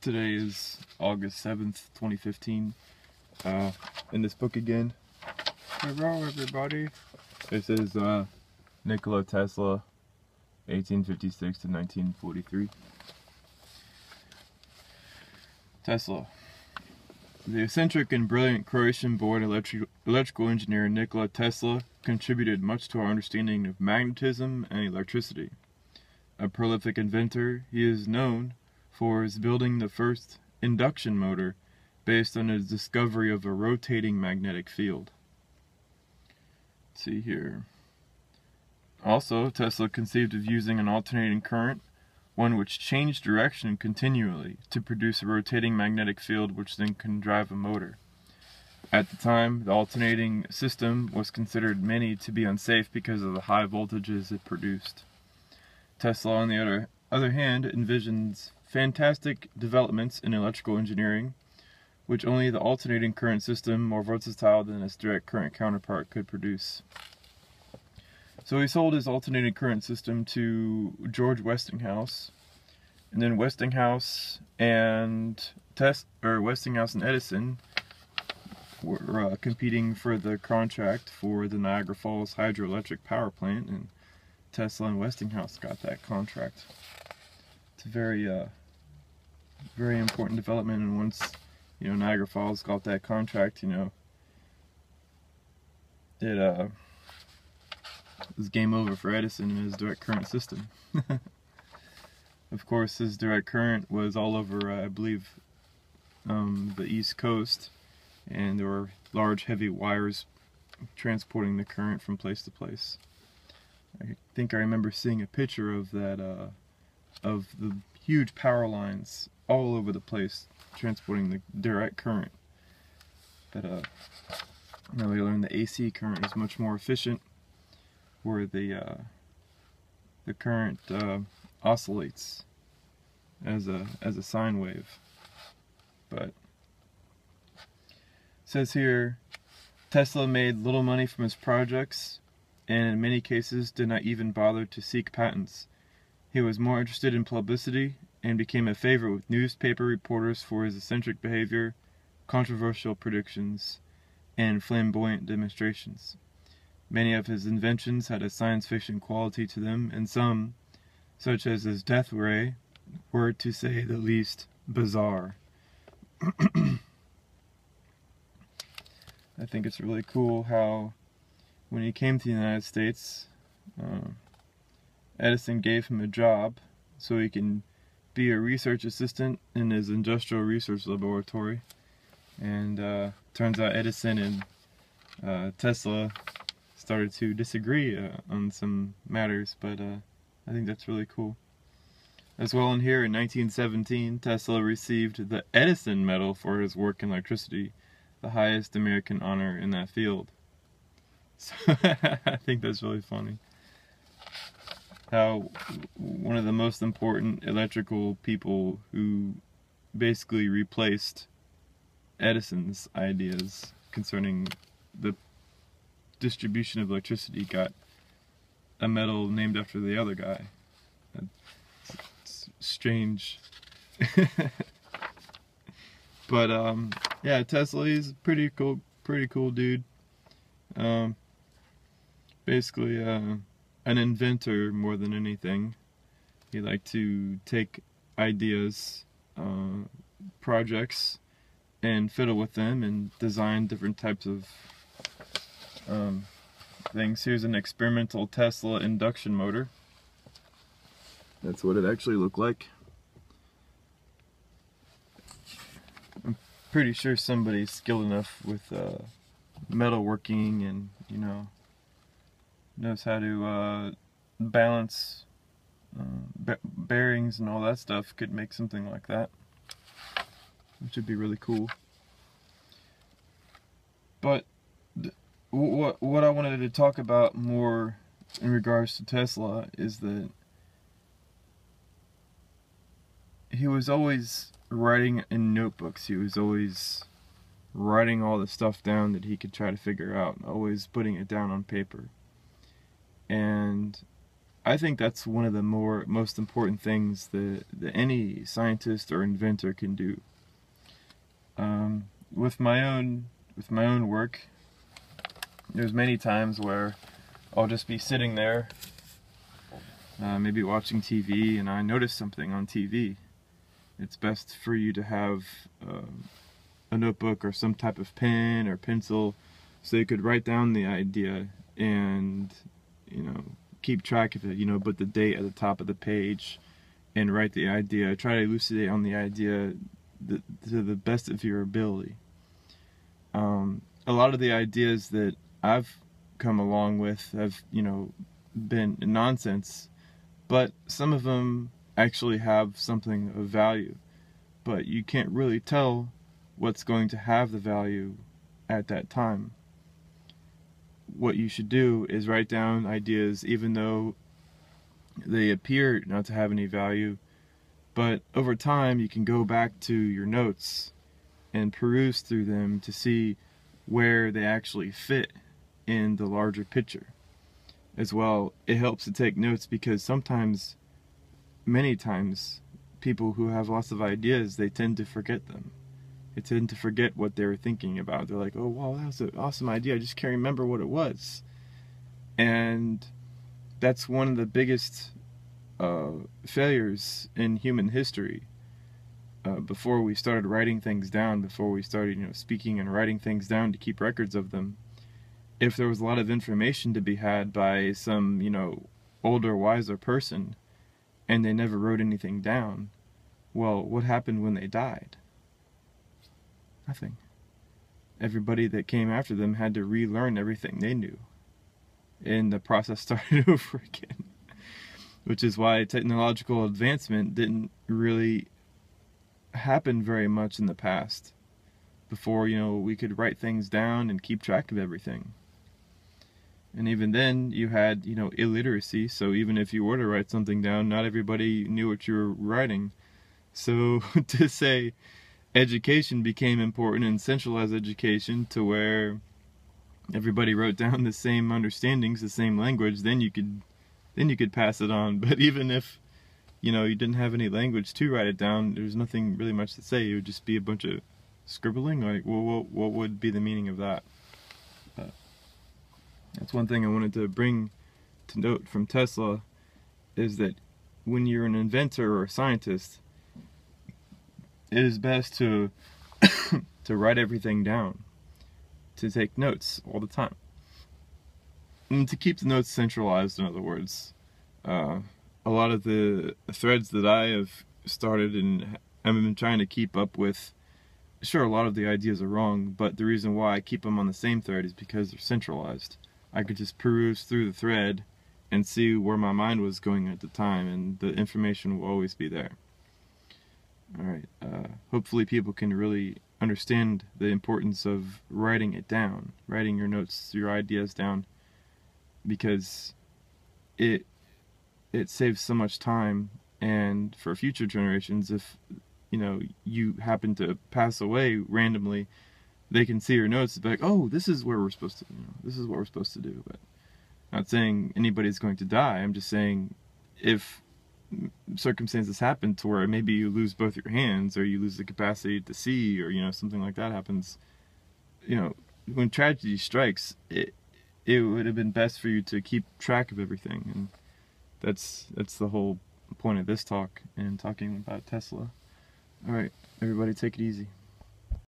Today is August 7th, 2015. In this book again. Hello, everybody. This is Nikola Tesla, 1856 to 1943. Tesla. The eccentric and brilliant Croatian-born electrical engineer Nikola Tesla contributed much to our understanding of magnetism and electricity. A prolific inventor, he is known for his building the first induction motor based on his discovery of a rotating magnetic field. Let's see here. Also, Tesla conceived of using an alternating current, one which changed direction continually, to produce a rotating magnetic field which then can drive a motor. At the time, the alternating system was considered many to be unsafe because of the high voltages it produced. Tesla, on the other hand, envisions fantastic developments in electrical engineering, which only the alternating current system, more versatile than its direct current counterpart, could produce. So he sold his alternating current system to George Westinghouse, and then Westinghouse and Edison were competing for the contract for the Niagara Falls hydroelectric power plant, and Tesla and Westinghouse got that contract. It's a very important development, and once Niagara Falls got that contract, it was game over for Edison and his direct current system. Of course, his direct current was all over, I believe, the East Coast, and there were large, heavy wires transporting the current from place to place. I think I remember seeing a picture of that, of the huge power lines all over the place transporting the direct current. But now we learned the AC current is much more efficient, where the current oscillates as a sine wave. But it says here, Tesla made little money from his projects, and in many cases did not even bother to seek patents. He was more interested in publicity and became a favorite with newspaper reporters for his eccentric behavior, controversial predictions, and flamboyant demonstrations. Many of his inventions had a science fiction quality to them, and some, such as his death ray, were, to say the least, bizarre. I think it's really cool how, when he came to the United States, Edison gave him a job so he can be a research assistant in his industrial research laboratory. And turns out Edison and Tesla started to disagree on some matters, but I think that's really cool. As well, in here, in 1917, Tesla received the Edison Medal for his work in electricity, the highest American honor in that field. So I think that's really funny. How one of the most important electrical people who basically replaced Edison's ideas concerning the distribution of electricity got a medal named after the other guy. It's strange. But yeah, Tesla is pretty cool dude. Basically an inventor more than anything. He liked to take ideas, projects, and fiddle with them and design different types of things. Here's an experimental Tesla induction motor. That's what it actually looked like. I'm pretty sure somebody's skilled enough with metalworking and knows how to balance bearings and all that stuff, could make something like that, which would be really cool. But what I wanted to talk about more in regards to Tesla is that he was always writing in notebooks. He was always writing all the stuff down that he could try to figure out, always putting it down on paper. And I think that's one of the most important things that any scientist or inventor can do. With my own work, there's many times where I'll just be sitting there, maybe watching TV, and I notice something on TV. It's best for you to have a notebook or some type of pen or pencil so you could write down the idea and, keep track of it, put the date at the top of the page and write the idea. Try to elucidate on the idea to the best of your ability. A lot of the ideas that I've come along with have, been nonsense, but some of them actually have something of value. But you can't really tell what's going to have the value at that time. What you should do is write down ideas even though they appear not to have any value, but over time you can go back to your notes and peruse through them to see where they actually fit in the larger picture. As well, it helps to take notes because many times, people who have lots of ideas, they tend to forget them. They tend to forget what they were thinking about. They're like, oh wow, that was an awesome idea, I just can't remember what it was. And that's one of the biggest failures in human history. Before we started writing things down, before we started speaking and writing things down to keep records of them, if there was a lot of information to be had by some older, wiser person, and they never wrote anything down, well, what happened when they died? Nothing. Everybody that came after them had to relearn everything they knew, and the process started over again. Which is why technological advancement didn't really happen very much in the past. Before, we could write things down and keep track of everything. And even then, you had, illiteracy, so even if you were to write something down, not everybody knew what you were writing. So to say education became important and centralized education to where everybody wrote down the same understandings, the same language, then you could pass it on. But even if you didn't have any language to write it down, there's nothing really much to say. It would just be a bunch of scribbling. Like, well, what would be the meaning of that? That's one thing I wanted to bring to note from Tesla, is that when you're an inventor or a scientist, it is best to to write everything down, to take notes all the time, and to keep the notes centralized. In other words, a lot of the threads that I have started and I've been trying to keep up with, sure, a lot of the ideas are wrong, but the reason why I keep them on the same thread is because they're centralized. I could just peruse through the thread and see where my mind was going at the time, and the information will always be there. Alright, hopefully people can really understand the importance of writing it down, writing your notes, your ideas down, because it saves so much time. And for future generations, if you happen to pass away randomly, they can see your notes and be like, oh, this is where we're supposed to, this is what we're supposed to do. But I'm not saying anybody's going to die. I'm just saying if circumstances happen to where maybe you lose both your hands, or you lose the capacity to see, or something like that happens, when tragedy strikes, it would have been best for you to keep track of everything. And that's the whole point of this talk and talking about Tesla. Alright, everybody, take it easy.